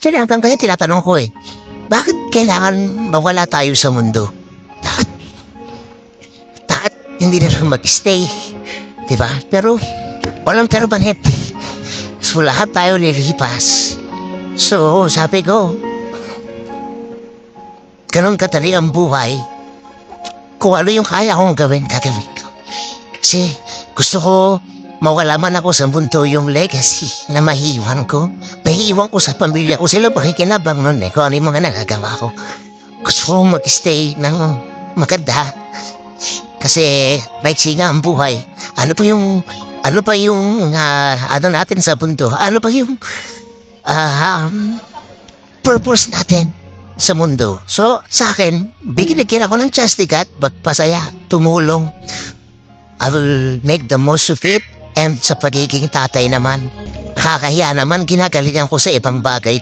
Actually, hanggang kaya tinatanong ko bakit kailangan mawala tayo sa mundo? Bakit hindi na lang mag-stay? Diba? Pero, walang permanent. So, lahat tayo lilipas. So, sabi ko, ganun katali ang buhay. Kung ano yung kaya kong gawin, gagawin ko. Kasi, gusto ko mawala man ako sa mundo yung legacy na mahiwan ko. Mahiwan ko sa pamilya ko. Sila pakikinabang nun kung ano yung mga nagagawa ko. Gusto ko mag-stay ng maganda. Kasi maiksi nga ang buhay. Ano pa yung ano natin sa mundo? Ano pa yung purpose natin sa mundo? So, sa akin, bigyan ako ng chance ni God, magpasaya, tumulong. I will make the most of it. And sa pagiging tatay naman, kakahiya naman ginagalingan ko sa ibang bagay.